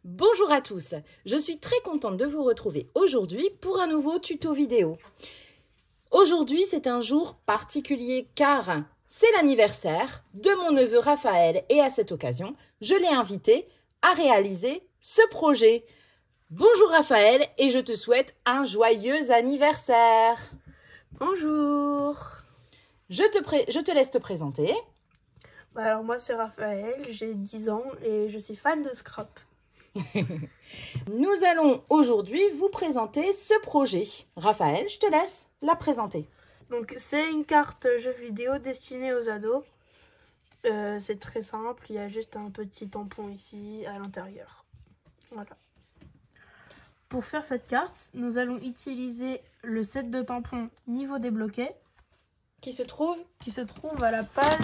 Bonjour à tous, je suis très contente de vous retrouver aujourd'hui pour un nouveau tuto vidéo. Aujourd'hui c'est un jour particulier car c'est l'anniversaire de mon neveu Raphaël et à cette occasion je l'ai invité à réaliser ce projet. Bonjour Raphaël et je te souhaite un joyeux anniversaire. Bonjour. Je te laisse te présenter. Alors moi c'est Raphaël, j'ai 10 ans et je suis fan de Scrap. Nous allons aujourd'hui vous présenter ce projet. Raphaël, je te laisse la présenter. Donc c'est une carte jeu vidéo destinée aux ados. C'est très simple, il y a juste un petit tampon ici à l'intérieur. Voilà. Pour faire cette carte, nous allons utiliser le set de tampons niveau débloqué Qui se trouve à la page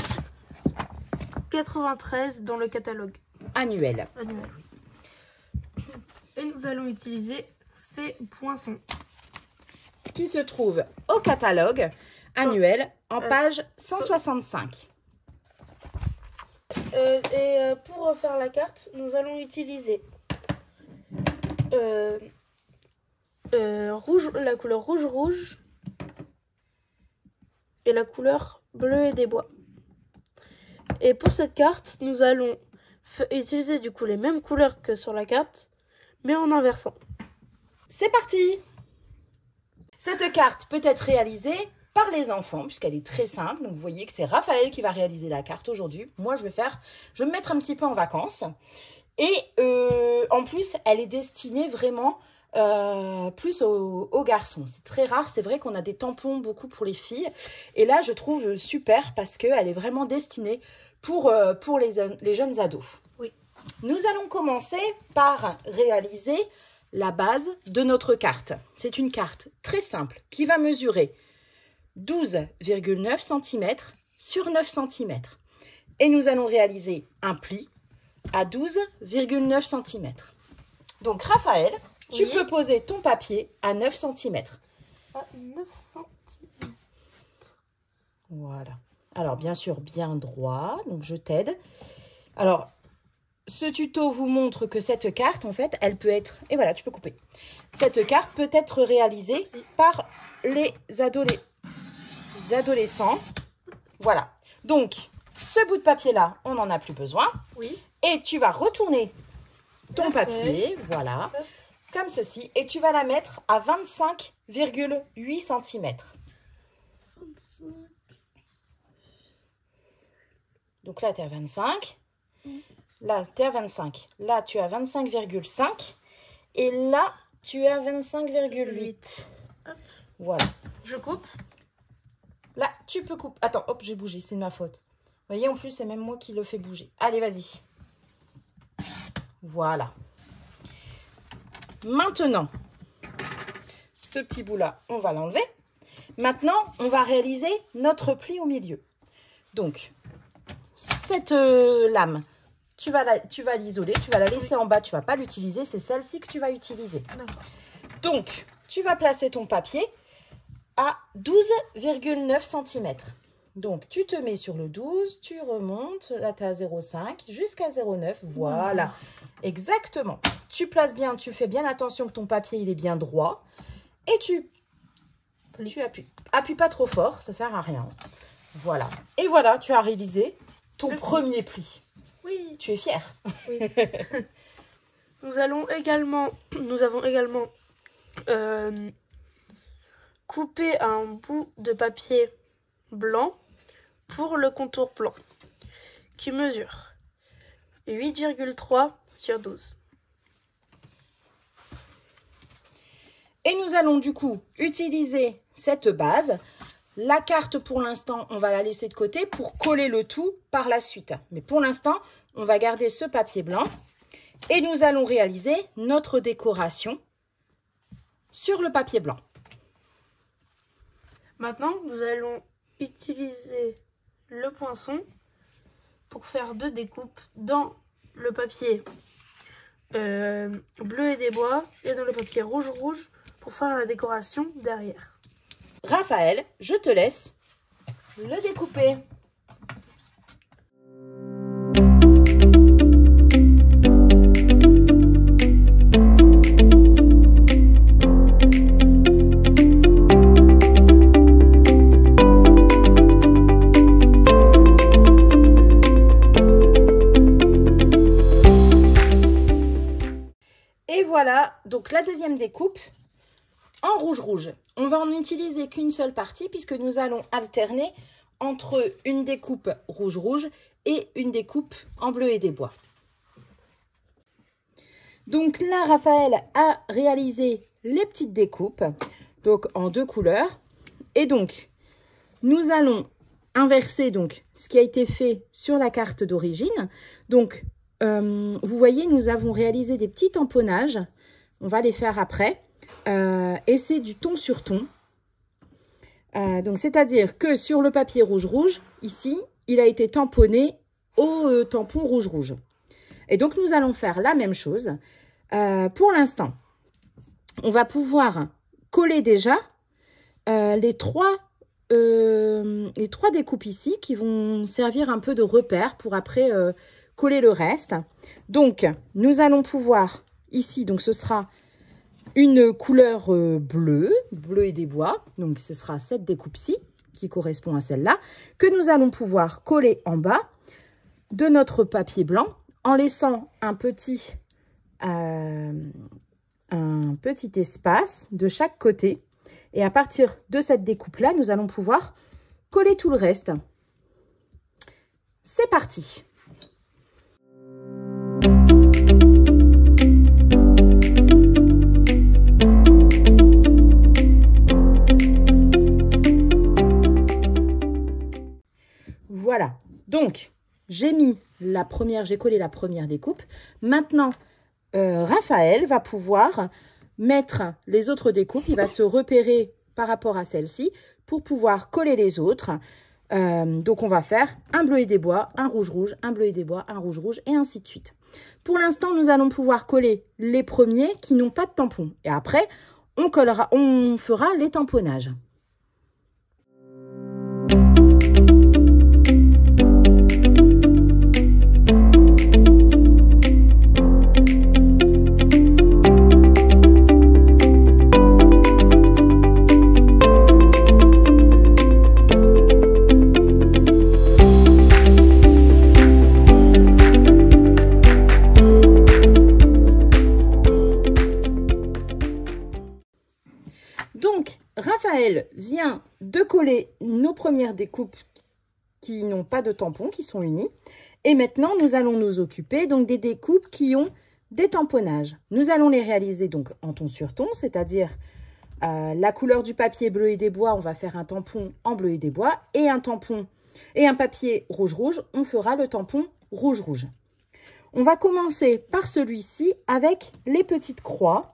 93 dans le catalogue annuel. Et nous allons utiliser ces poinçons Qui se trouve au catalogue annuel en page 165. Pour refaire la carte, nous allons utiliser la couleur rouge et la couleur bleu et des bois. Et pour cette carte, nous allons utiliser du coup les mêmes couleurs que sur la carte, mais en inversant. C'est parti! Cette carte peut être réalisée par les enfants puisqu'elle est très simple. Donc vous voyez que c'est Raphaël qui va réaliser la carte aujourd'hui. Moi je vais me mettre un petit peu en vacances. Et en plus elle est destinée vraiment plus aux garçons. C'est très rare, c'est vrai qu'on a des tampons beaucoup pour les filles. Et là je trouve super parce qu'elle est vraiment destinée pour les jeunes ados. Oui. Nous allons commencer par réaliser la base de notre carte. C'est une carte très simple qui va mesurer 12,9 cm sur 9 cm. Et nous allons réaliser un pli à 12,9 cm. Donc Raphaël, tu peux poser ton papier à 9 cm. À 9 cm. Voilà. Alors bien sûr, bien droit. Donc je t'aide. Alors, ce tuto vous montre que cette carte, en fait, elle peut être... Et voilà, tu peux couper. Cette carte peut être réalisée par les adolescents. Voilà. Donc, ce bout de papier-là, on n'en a plus besoin. Oui. Et tu vas retourner ton papier, voilà, comme ceci. Et tu vas la mettre à 25,8 cm. 25. Donc là, tu es à 25. Là, tu es à 25. Là, tu es à 25,5. Et là, tu es à 25,8. Voilà. Je coupe. Là, tu peux couper. Attends, hop, j'ai bougé. C'est de ma faute. Vous voyez, en plus, c'est même moi qui le fais bouger. Allez, vas-y. Voilà. Maintenant, ce petit bout-là, on va l'enlever. Maintenant, on va réaliser notre pli au milieu. Donc, cette lame, tu vas l'isoler, tu vas la laisser en bas, tu ne vas pas l'utiliser, c'est celle-ci que tu vas utiliser. Donc, tu vas placer ton papier à 12,9 cm. Donc, tu te mets sur le 12, tu remontes, là tu es à 0,5 jusqu'à 0,9, voilà, exactement. Tu places bien, tu fais bien attention que ton papier il est bien droit et tu appuies. Appuie pas trop fort, ça sert à rien. Voilà, et voilà, tu as réalisé ton premier pli. Oui. Tu es fière. Oui. Nous avons également coupé un bout de papier blanc pour le contour plan qui mesure 8,3 sur 12. Et nous allons du coup utiliser cette base La carte, pour l'instant, on va la laisser de côté pour coller le tout par la suite. Mais pour l'instant, on va garder ce papier blanc et nous allons réaliser notre décoration sur le papier blanc. Maintenant, nous allons utiliser le poinçon pour faire 2 découpes dans le papier bleu et des bois et dans le papier rouge pour faire la décoration derrière. Raphaël, je te laisse le découper. Et voilà, donc la deuxième découpe en rouge. On va en utiliser qu'une seule partie puisque nous allons alterner entre une découpe rouge et une découpe en bleu et des bois. Donc là, Raphaël a réalisé les petites découpes, donc en 2 couleurs. Et donc, nous allons inverser donc ce qui a été fait sur la carte d'origine. Donc, vous voyez, nous avons réalisé des petits tamponnages. On va les faire après. Et c'est du ton sur ton. Donc, c'est-à-dire que sur le papier rouge, ici, il a été tamponné au tampon rouge. Et donc, nous allons faire la même chose. Pour l'instant, on va pouvoir coller déjà les trois découpes ici qui vont servir un peu de repère pour après coller le reste. Donc, nous allons pouvoir ici, donc ce sera une couleur bleu et des bois. Donc, ce sera cette découpe-ci qui correspond à celle-là que nous allons pouvoir coller en bas de notre papier blanc en laissant un petit espace de chaque côté. Et à partir de cette découpe-là, nous allons pouvoir coller tout le reste. C'est parti! Voilà, donc j'ai collé la première découpe. Maintenant, Raphaël va pouvoir mettre les autres découpes. Il va se repérer par rapport à celle-ci pour pouvoir coller les autres. Donc, on va faire un bleu et des bois, un rouge, un bleu et des bois, un rouge et ainsi de suite. Pour l'instant, nous allons pouvoir coller les premiers qui n'ont pas de tampon. Et après, on fera les tamponnages. Donc, Raphaël vient de coller nos premières découpes qui n'ont pas de tampon, qui sont unies. Et maintenant, nous allons nous occuper donc des découpes qui ont des tamponnages. Nous allons les réaliser donc en ton sur ton, c'est-à-dire la couleur du papier bleu et des bois, on va faire un tampon en bleu et des bois. Et un papier rouge, on fera le tampon rouge. On va commencer par celui-ci avec les petites croix.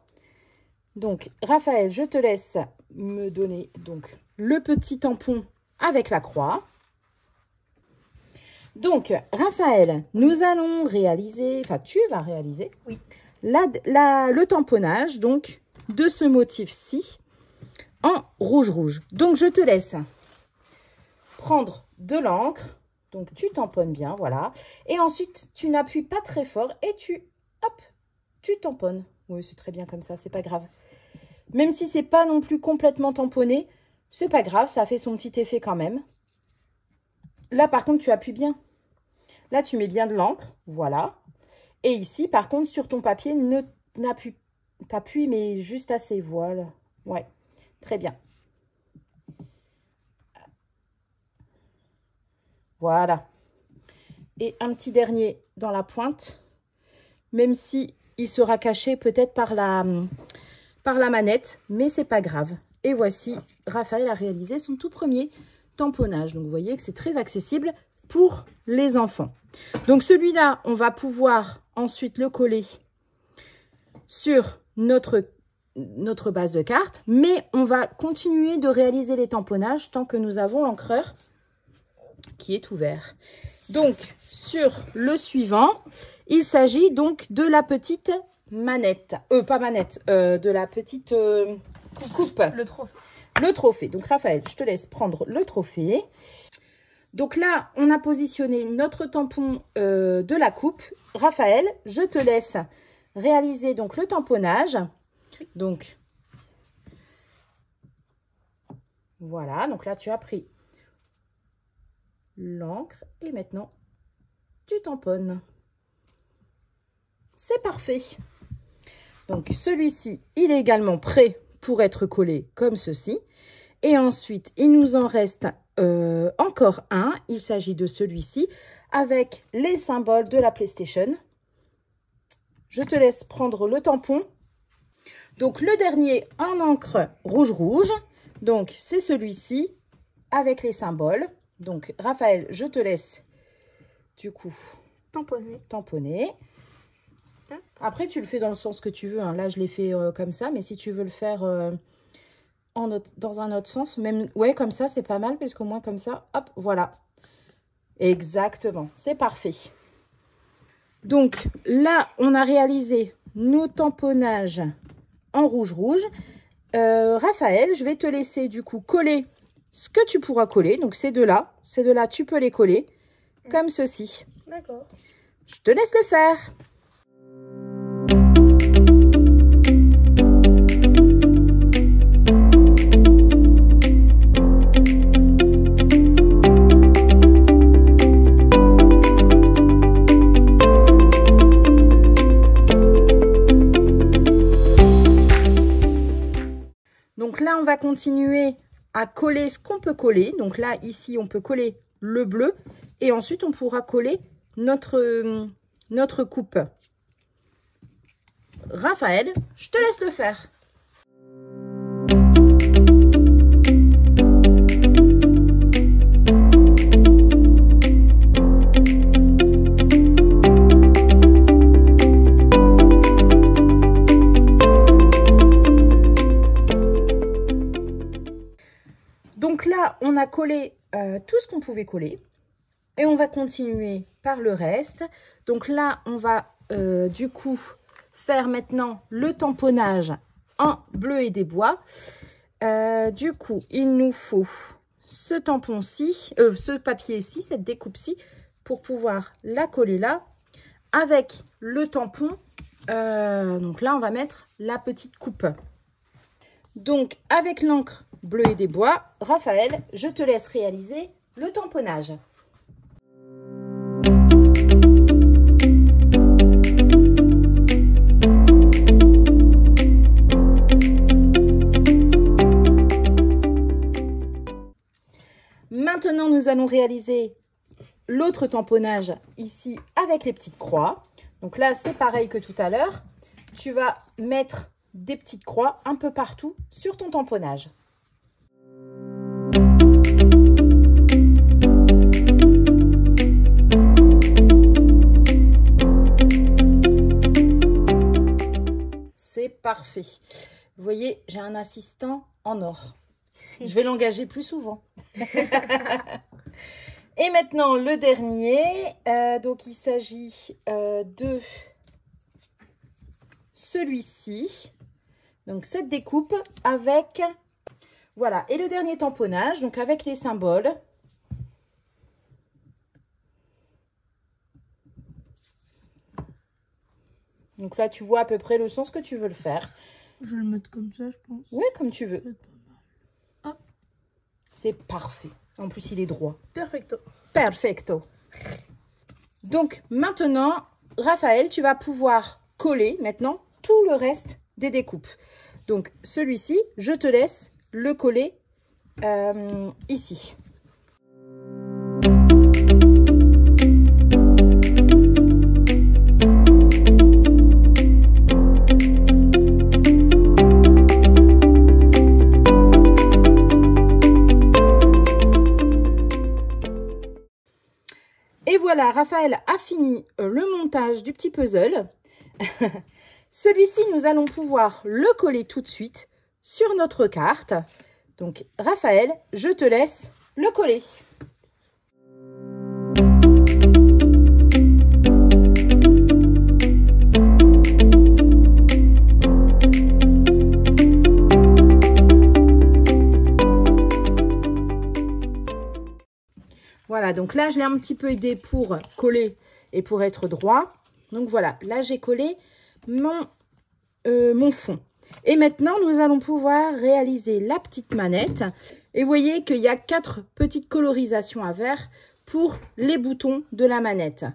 Donc, Raphaël, je te laisse me donner donc le petit tampon avec la croix. Donc, Raphaël, nous allons réaliser, enfin, tu vas réaliser, oui, le tamponnage donc de ce motif-ci en rouge. Donc, je te laisse prendre de l'encre. Donc, tu tamponnes bien, voilà. Et ensuite, tu n'appuies pas très fort et tu tamponnes. Oui, c'est très bien comme ça, c'est pas grave. Même si c'est pas non plus complètement tamponné, c'est pas grave, ça fait son petit effet quand même. Là, par contre, tu appuies bien. Là, tu mets bien de l'encre, voilà. Et ici, par contre, sur ton papier, t'appuies, mais juste assez, voilà. Ouais, très bien. Voilà. Et un petit dernier dans la pointe, même si il sera caché peut-être par la manette, mais c'est pas grave. Et voici Raphaël a réalisé son tout premier tamponnage. Donc, vous voyez que c'est très accessible pour les enfants. Donc, celui-là, on va pouvoir ensuite le coller sur notre base de carte. Mais on va continuer de réaliser les tamponnages tant que nous avons l'encreur qui est ouvert. Donc, sur le suivant, il s'agit donc de la petite manette. Pas manette, de la petite coupe. Le trophée. Le trophée. Donc, Raphaël, je te laisse prendre le trophée. Donc là, on a positionné notre tampon de la coupe. Raphaël, je te laisse réaliser donc le tamponnage. Donc, voilà. Donc là, tu as pris l'encre et maintenant, tu tamponnes. C'est parfait. Donc, celui-ci, il est également prêt pour être collé comme ceci. Et ensuite, il nous en reste encore un. Il s'agit de celui-ci avec les symboles de la PlayStation. Je te laisse prendre le tampon. Donc, le dernier en encre rouge-rouge. Donc, c'est celui-ci avec les symboles. Donc, Raphaël, je te laisse du coup tamponner. Après, tu le fais dans le sens que tu veux. Hein. Là, je l'ai fait comme ça. Mais si tu veux le faire dans un autre sens, même ouais, comme ça, c'est pas mal. Parce qu'au moins, comme ça, hop, voilà. Exactement. C'est parfait. Donc, là, on a réalisé nos tamponnages en rouge-rouge. Raphaël, je vais te laisser du coup coller ce que tu pourras coller. Donc, ces deux-là, tu peux les coller comme ceci. D'accord. Je te laisse le faire. Donc là, on va continuer à coller ce qu'on peut coller. Donc là, ici, on peut coller le bleu. Et ensuite, on pourra coller notre coupe. Raphaël, je te laisse le faire. Donc là, on a collé tout ce qu'on pouvait coller. Et on va continuer par le reste. Donc là, on va du coup faire maintenant le tamponnage en bleu et des bois. Du coup, il nous faut ce tampon-ci, ce papier-ci, cette découpe-ci, pour pouvoir la coller là avec le tampon. Donc là, on va mettre la petite coupe. Donc, avec l'encre bleu et des bois, Raphaël, je te laisse réaliser le tamponnage. Maintenant, nous allons réaliser l'autre tamponnage ici avec les petites croix. Donc là, c'est pareil que tout à l'heure. Tu vas mettre des petites croix un peu partout sur ton tamponnage. C'est parfait. Vous voyez, j'ai un assistant en or. Je vais l'engager plus souvent. Et maintenant, le dernier. Donc, il s'agit de celui-ci. Donc, cette découpe avec... Voilà. Et le dernier tamponnage, donc avec les symboles. Donc là, tu vois à peu près le sens que tu veux le faire. Je vais le mettre comme ça, je pense. Oui, comme tu veux. Hop. C'est parfait. En plus, il est droit. Perfecto. Perfecto. Donc, maintenant, Raphaël, tu vas pouvoir coller maintenant tout le reste des découpes. Donc, celui-ci, je te laisse le coller ici. voilà, Raphaël a fini le montage du petit puzzle. Celui-ci, nous allons pouvoir le coller tout de suite sur notre carte. Donc, Raphaël, je te laisse le coller. Voilà, donc là, je l'ai un petit peu aidé pour coller et pour être droit. Donc voilà, là, j'ai collé mon fond. Et maintenant, nous allons pouvoir réaliser la petite manette. Et vous voyez qu'il y a 4 petites colorisations à faire pour les boutons de la manette.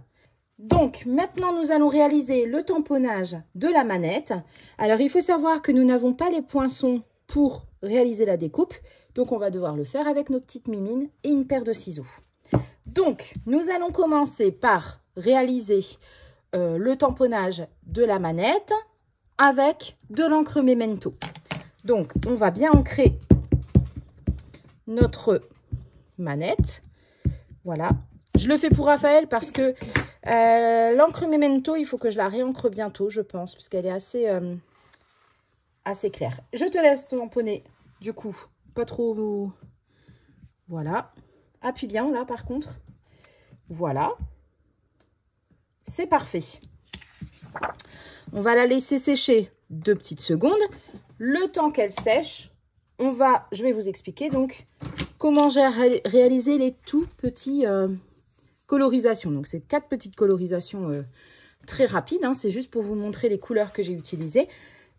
Donc, maintenant, nous allons réaliser le tamponnage de la manette. Alors, il faut savoir que nous n'avons pas les poinçons pour réaliser la découpe. Donc, on va devoir le faire avec nos petites mimines et une paire de ciseaux. Donc, nous allons commencer par réaliser le tamponnage de la manette avec de l'encre Memento. Donc, on va bien ancrer notre manette. Voilà. Je le fais pour Raphaël parce que l'encre Memento, il faut que je la réencre bientôt, je pense, parce qu'elle est assez claire. Je te laisse tamponner, du coup, pas trop... Voilà. Appuie bien, là, par contre. Voilà. C'est parfait. On va la laisser sécher 2 petites secondes. Le temps qu'elle sèche, je vais vous expliquer donc comment j'ai réalisé les tout petits colorisations. Donc, c'est 4 petites colorisations très rapides. Hein, c'est juste pour vous montrer les couleurs que j'ai utilisées.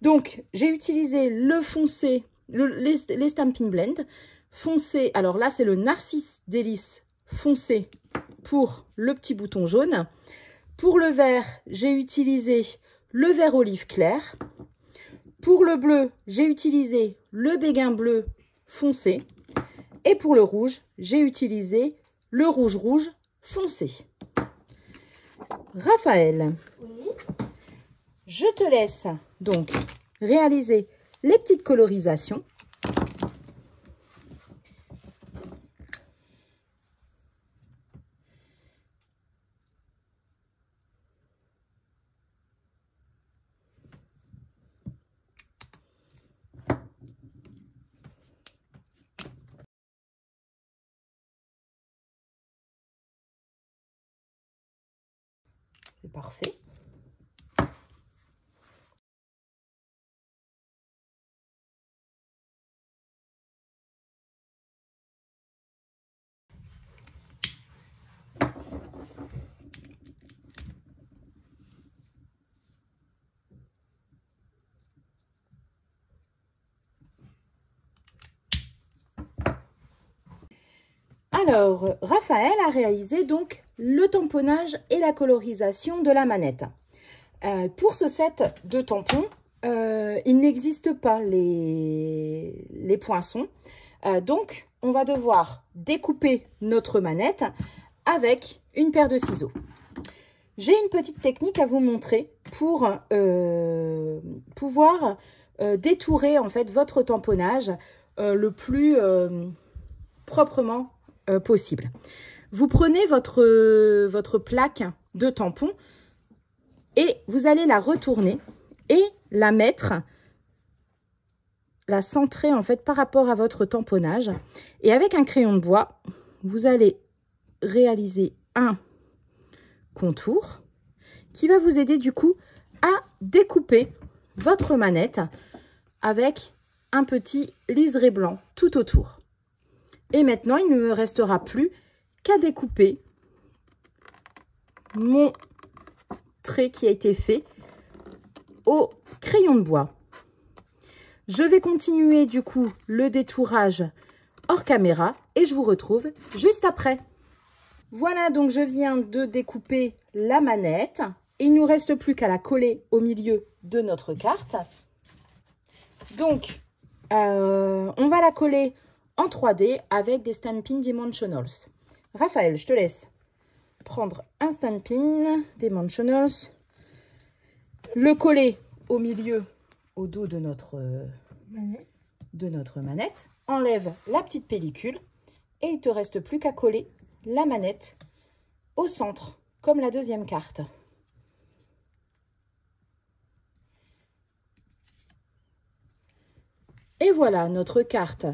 Donc, j'ai utilisé le foncé, les Stampin' Blend foncé. Alors là, c'est le Narcisse Délice foncé pour le petit bouton jaune. Pour le vert, j'ai utilisé le vert olive clair. Pour le bleu, j'ai utilisé le béguin bleu foncé. Et pour le rouge, j'ai utilisé le rouge foncé. Raphaël, Oui. je te laisse donc réaliser les petites colorisations. C'est parfait. Alors, Raphaël a réalisé donc le tamponnage et la colorisation de la manette. Pour ce set de tampons, il n'existe pas les poinçons. Donc, on va devoir découper notre manette avec une paire de ciseaux. J'ai une petite technique à vous montrer pour pouvoir détourer en fait votre tamponnage le plus proprement possible. Vous prenez votre plaque de tampon et vous allez la retourner et la centrer en fait par rapport à votre tamponnage. Et avec un crayon de bois, vous allez réaliser un contour qui va vous aider du coup à découper votre manette avec un petit liseré blanc tout autour. Et maintenant, il ne me restera plus qu'à découper mon trait qui a été fait au crayon de bois. Je vais continuer du coup le détourage hors caméra et je vous retrouve juste après. Voilà, donc je viens de découper la manette. Il ne nous reste plus qu'à la coller au milieu de notre carte. Donc, on va la coller en 3D avec des Stampin' Dimensionals. Raphaël, je te laisse prendre un Stampin' Dimensionals, le coller au milieu, au dos de notre manette. Enlève la petite pellicule et il ne te reste plus qu'à coller la manette au centre, comme la deuxième carte. Et voilà, notre carte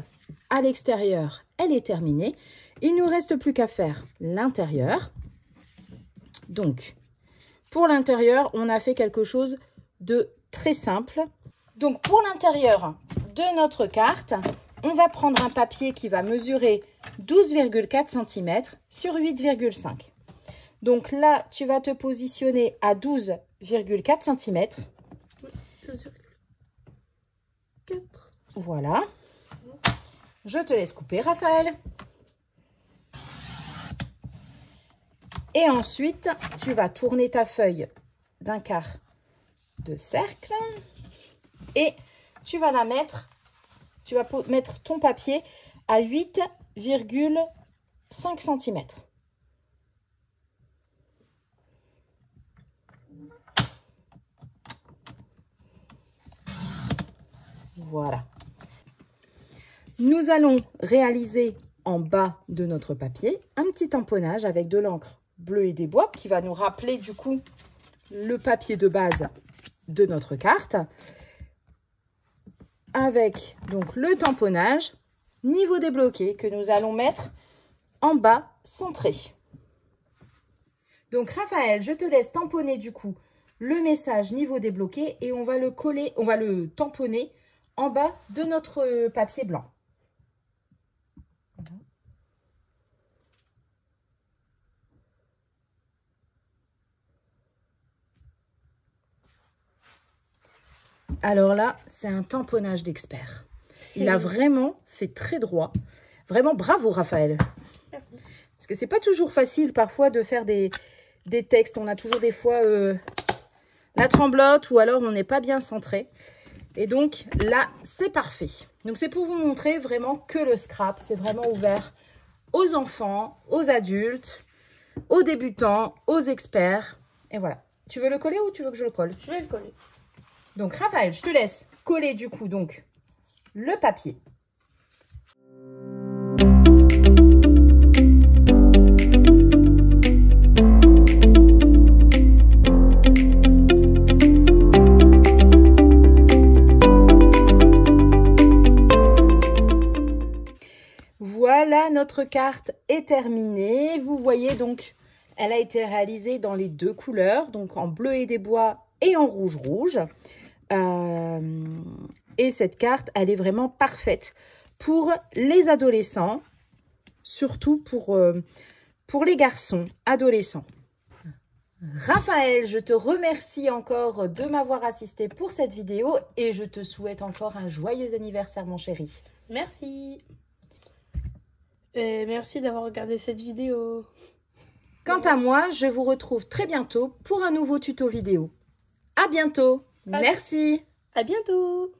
à l'extérieur, elle est terminée. Il ne nous reste plus qu'à faire l'intérieur. Donc, pour l'intérieur, on a fait quelque chose de très simple. Donc, pour l'intérieur de notre carte, on va prendre un papier qui va mesurer 12,4 cm sur 8,5. Donc là, tu vas te positionner à 12,4 cm. Voilà. Je te laisse couper, Raphaël. Et ensuite, tu vas tourner ta feuille d'un quart de cercle. Et tu vas la mettre, tu vas mettre ton papier à 8,5 cm. Voilà. Nous allons réaliser en bas de notre papier un petit tamponnage avec de l'encre bleue et des bois qui va nous rappeler du coup le papier de base de notre carte. Avec donc le tamponnage niveau débloqué que nous allons mettre en bas centré. Donc Raphaël, je te laisse tamponner du coup le message niveau débloqué et on va le coller, on va le tamponner en bas de notre papier blanc. Alors là, c'est un tamponnage d'expert. Il a vraiment fait très droit. Vraiment, bravo Raphaël. Merci. Parce que c'est pas toujours facile parfois de faire des textes. On a toujours des fois la tremblote ou alors on n'est pas bien centré. Et donc là, c'est parfait. Donc c'est pour vous montrer vraiment que le scrap, c'est vraiment ouvert aux enfants, aux adultes, aux débutants, aux experts. Et voilà. Tu veux le coller ou tu veux que je le colle? Je vais le coller. Donc Raphaël, je te laisse coller du coup donc le papier. Voilà, notre carte est terminée. Vous voyez donc, elle a été réalisée dans les deux couleurs, donc en bleu et des bois et en rouge. Et cette carte, elle est vraiment parfaite pour les adolescents, surtout pour les garçons adolescents. Raphaël, je te remercie encore de m'avoir assisté pour cette vidéo et je te souhaite encore un joyeux anniversaire, mon chéri. Merci. Et merci d'avoir regardé cette vidéo. Quant à moi, je vous retrouve très bientôt pour un nouveau tuto vidéo. À bientôt. Merci. À bientôt.